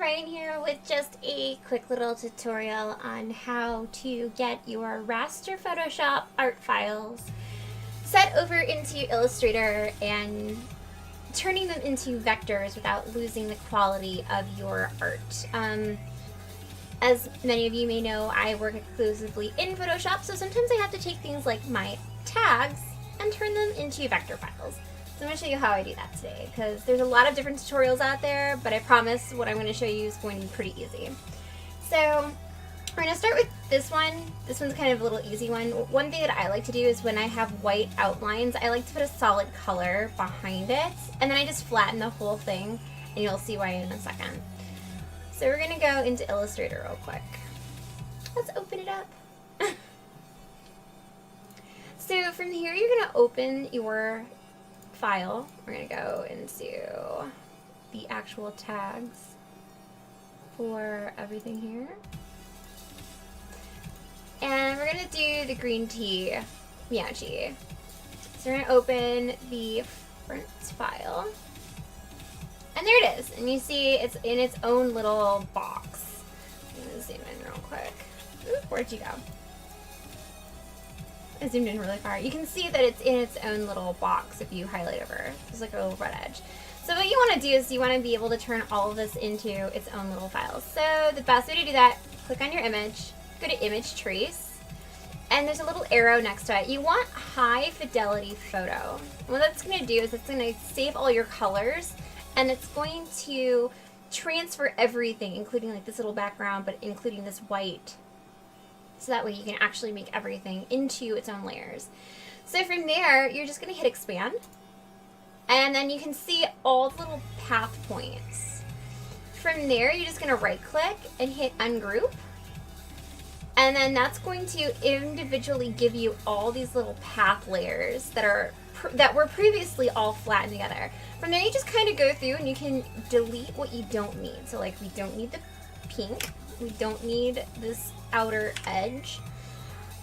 Ryan here with just a quick little tutorial on how to get your Raster Photoshop art files set over into Illustrator and turning them into vectors without losing the quality of your art. As many of you may know, I work exclusively in Photoshop, so sometimes I have to take things like my tags and turn them into vector files. So I'm going to show you how I do that today, because there's a lot of different tutorials out there, but I promise what I'm going to show you is going to be pretty easy. So we're going to start with this one. This one's kind of a little easy one. One thing that I like to do is when I have white outlines, I like to put a solid color behind it, and then I just flatten the whole thing, and you'll see why in a second. So we're going to go into Illustrator real quick. Let's open it up. So from here, you're going to open your file. We're going to go into the actual tags for everything here. And we're going to do the green tea Miyachi. So we're going to open the front file. And there it is. And you see it's in its own little box. I'm going to zoom in real quick. Ooh, where'd you go? I zoomed in really far. You can see that it's in its own little box if you highlight over. There's like a little red edge. So what you want to do is you want to be able to turn all of this into its own little files. So the best way to do that, click on your image, go to Image Trace, and there's a little arrow next to it. You want High Fidelity Photo. And what that's going to do is it's going to save all your colors, and it's going to transfer everything, including like this little background, but including this white. So that way you can actually make everything into its own layers. So from there, you're just going to hit expand. And then you can see all the little path points. From there, you're just going to right click and hit ungroup. And then that's going to individually give you all these little path layers that were previously all flattened together. From there, you just kind of go through and you can delete what you don't need. So like we don't need the pink. We don't need this outer edge.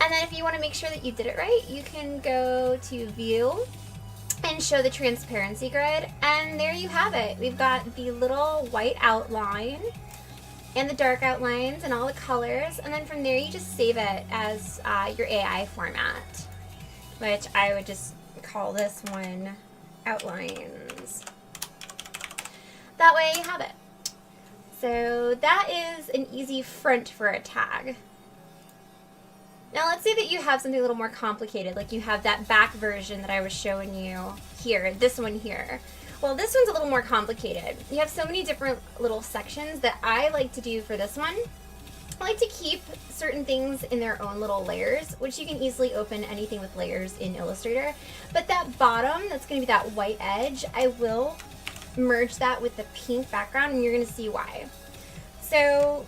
And then if you want to make sure that you did it right, you can go to View and show the transparency grid. And there you have it. We've got the little white outline and the dark outlines and all the colors. And then from there, you just save it as your AI format, which I would just call this one Outlines. That way you have it. So that is an easy front for a tag. Now let's say that you have something a little more complicated, like you have that back version that I was showing you here, this one here. Well, this one's a little more complicated. You have so many different little sections that I like to do for this one. I like to keep certain things in their own little layers, which you can easily open anything with layers in Illustrator. But that bottom, that's going to be that white edge, I will merge that with the pink background, and you're going to see why. So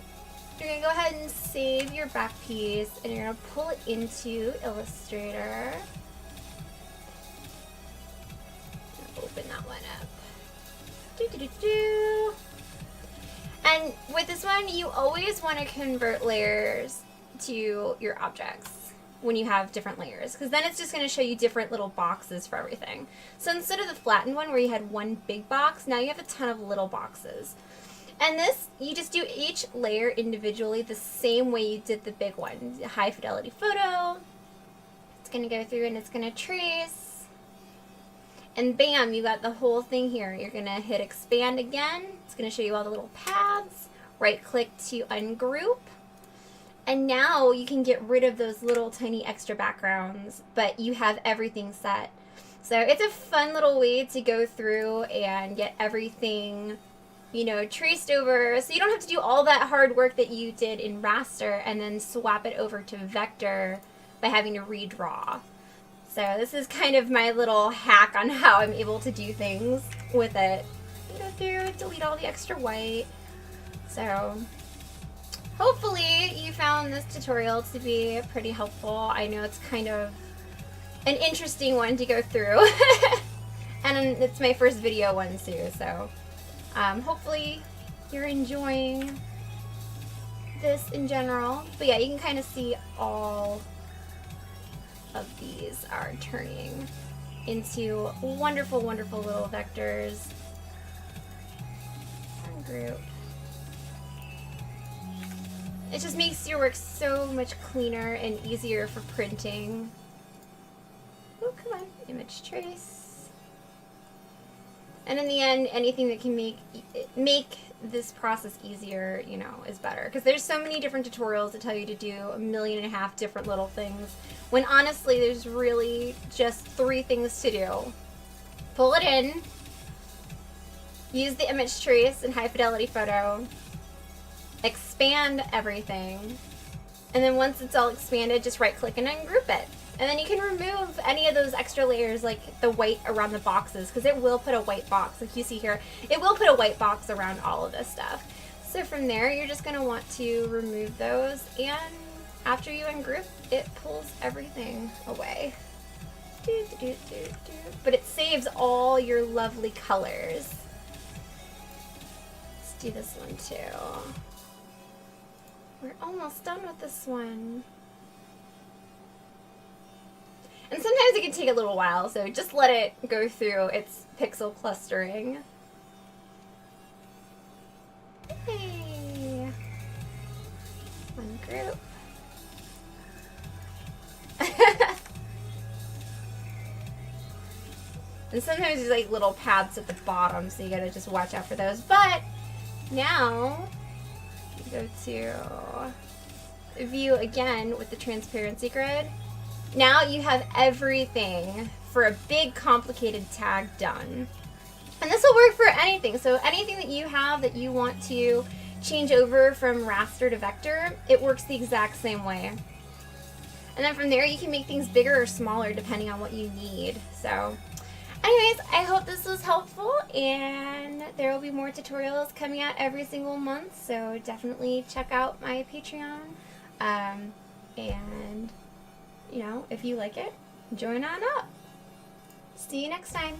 you're going to go ahead and save your back piece, and you're going to pull it into Illustrator. Open that one up. And with this one, you always want to convert layers to your objects when you have different layers, because then it's just going to show you different little boxes for everything. So instead of the flattened one where you had one big box, now you have a ton of little boxes. And this, you just do each layer individually the same way you did the big one. High fidelity photo. It's going to go through and it's going to trace. And bam, you got the whole thing here. You're going to hit expand again. It's going to show you all the little paths. Right click to ungroup. And now you can get rid of those little tiny extra backgrounds, but you have everything set. So it's a fun little way to go through and get everything, you know, traced over. So you don't have to do all that hard work that you did in Raster and then swap it over to vector by having to redraw. So this is kind of my little hack on how I'm able to do things with it. Go through, delete all the extra white. So hopefully you found this tutorial to be pretty helpful. I know it's kind of an interesting one to go through. And it's my first video one too, so hopefully you're enjoying this in general. But yeah, you can kind of see all of these are turning into wonderful, wonderful little vectors. Group. It just makes your work so much cleaner and easier for printing. Oh, come on, image trace. And in the end, anything that can make this process easier, you know, is better. Because there's so many different tutorials that tell you to do 1.5 million different little things, when honestly there's really just 3 things to do. Pull it in, use the image trace and high fidelity photo, expand everything, and then once it's all expanded, just right click and ungroup it. And then you can remove any of those extra layers, like the white around the boxes, because it will put a white box, like you see here, it will put a white box around all of this stuff. So from there, you're just gonna want to remove those, and after you ungroup, it pulls everything away. But it saves all your lovely colors. Let's do this one too. We're almost done with this one. And sometimes it can take a little while, so just let it go through its pixel clustering. Hey! One group. And sometimes there's like little pads at the bottom, so you gotta just watch out for those. But now, you go to view again with the transparency grid. Now you have everything for a big complicated tag done. And this will work for anything. So anything that you have that you want to change over from raster to vector, it works the exact same way. And then from there you can make things bigger or smaller depending on what you need. So anyways, I hope this was helpful, and there will be more tutorials coming out every single month, so definitely check out my Patreon. And you know, if you like it, join on up. See you next time.